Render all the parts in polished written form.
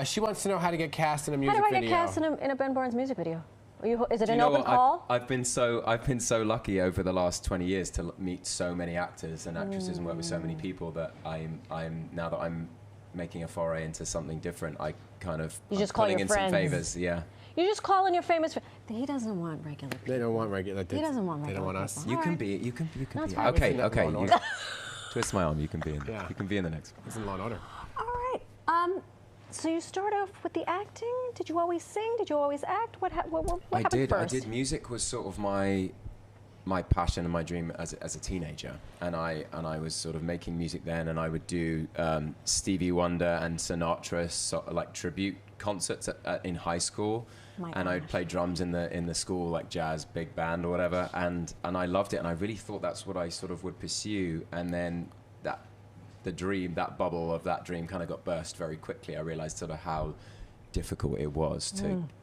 She wants to know how to get cast in a music How do I video. get cast in a Ben Barnes music video? Is it Do you an know open what? call? I've been so lucky over the last 20 years to meet so many actors and actresses and work with so many people that I'm now that I'm making a foray into something different. I kind of You just call putting your in friends. some favors. Yeah. You just call in your famous. He doesn't want regular people. They don't want regular. He doesn't want They regular don't want us. people. You All can right. be. You can be. That's Okay. fine. Within Okay. Law and You, Order. twist my arm. You can be in. Yeah. You can be in the next one. It's in Law and Order. All right. So you start off with the acting. Did you always sing? Did you always act? What I happened did. first? I did. Music was sort of my passion and my dream as a teenager, and I was sort of making music then, and I would do Stevie Wonder and Sinatra like tribute concerts in high school, and I'd play drums in the school like jazz big band or whatever, and I loved it, and I really thought that's what I sort of would pursue, and then that bubble of that dream kind of got burst very quickly. I realized sort of how difficult it was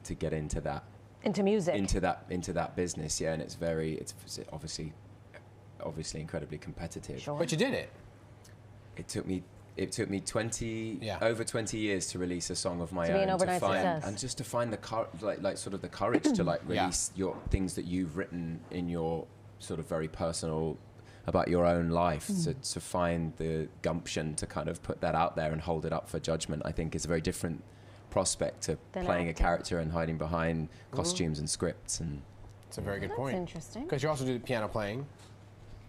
to get into that. Into music. Into that business, yeah, and it's obviously incredibly competitive. Sure. But you did it. It took me Yeah. over 20 years to release a song of my To be an own, overnight success. and just to find the sort of the courage to like release your things that you've written in your sort of very personal about your own life, to find the gumption to kind of put that out there and hold it up for judgment, I think is a very different prospect to Then playing acting. a character and hiding behind costumes and scripts. And It's a very good That's point. interesting. Because you also do the piano playing.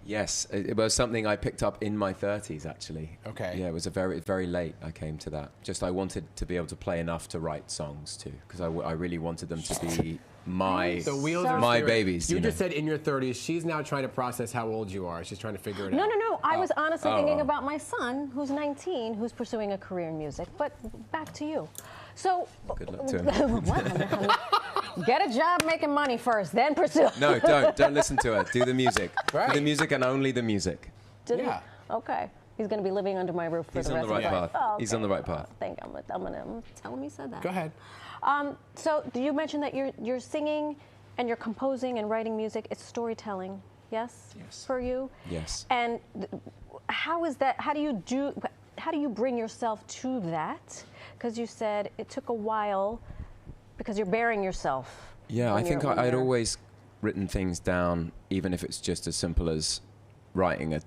yes, it was something I picked up in my 30s actually. Okay. Yeah, it was very late I came to that. Just I wanted to be able to play enough to write songs too, because I really wanted them to be my The wheels are my steering. babies. You You just know. said in your 30s. She's now trying to process how old you are. She's trying to figure it out. No. I was honestly thinking Oh. about my son, who's 19, who's pursuing a career in music. But back to you. So, Good luck to him. get a job making money first, then pursue. No, don't listen to her. Do the music. Right. Do the music and only the music. Yeah. Okay. He's going to be living under my roof for He's the on rest the of right his life. path. Oh, He's on the right path. I think I'm gonna tell him you said that. Go ahead. So, do you mention that you're singing and you're composing and writing music? It's storytelling, yes? Yes. For you? Yes. And how is that? How do you bring yourself to that? Because you said it took a while because you're bearing yourself. Yeah, I when think you're- I'd always written things down, even if it's just as simple as writing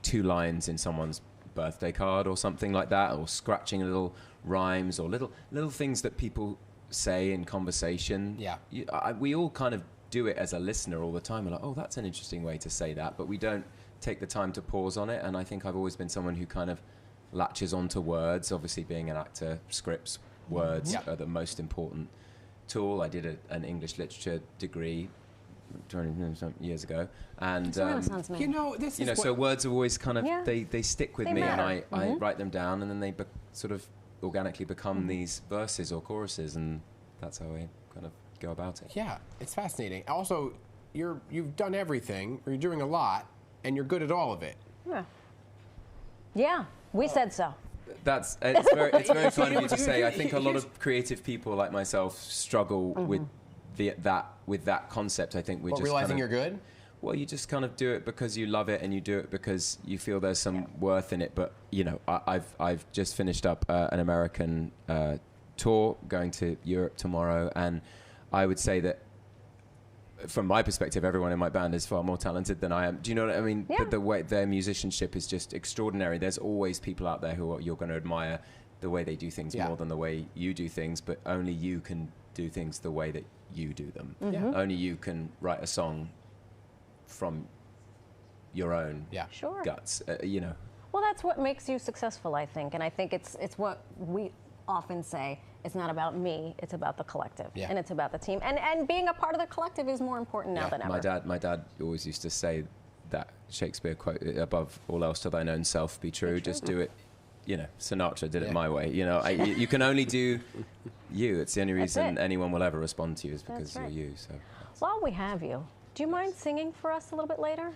2 lines in someone's birthday card or something like that, or scratching little rhymes or little things that people say in conversation. Yeah. We all kind of do it as a listener all the time. We're like, oh, that's an interesting way to say that, but we don't take the time to pause on it. And I think I've always been someone who kind of latches onto words. Obviously, being an actor, scripts, words Yeah. are the most important tool. I did an English literature degree 20 years ago, and It's a Renaissance man. You know, this you is know, what, so words are always kind of Yeah. they stick with They me, matter. and I write them down, and then they sort of organically become these verses or choruses, and that's how I kind of go about it. Yeah, it's fascinating. Also, you've done everything, or you're doing a lot, and you're good at all of it. Yeah, we said so. It's very kind of you to say. I think a lot of creative people like myself struggle with that concept. I think we But just realizing kind you're of, good. well, you just kind of do it because you love it, and you do it because you feel there's some worth in it. But you know, I've just finished up an American tour, going to Europe tomorrow, and I would say that from my perspective, everyone in my band is far more talented than I am. Do you know what I mean? Yeah. The way their musicianship is just extraordinary. There's always people out there you're going to admire the way they do things Yeah. more than the way you do things, but only you can do things the way that you do them. Yeah. Only you can write a song from your own Yeah. Sure. guts, you know. Well, that's what makes you successful, I think. And I think it's what we often say. It's not about me, it's about the collective. Yeah. And it's about the team. And being a part of the collective is more important now Yeah. than ever. My dad always used to say that Shakespeare quote, above all else to thine own self be true. Just do it, you know, Sinatra did it Yeah. my way. You know, you can only do you. It's the only That's reason it. anyone will ever respond to you is because That's right. you're you. So While we have you, do you mind singing for us a little bit later?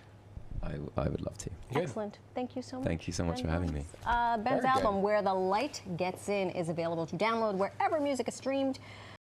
I would love to. Good. Excellent. Thank you so much. Thank you so much Ben for having me. Barnes. Ben's Very good. album, Where the Light Gets In, is available to download wherever music is streamed.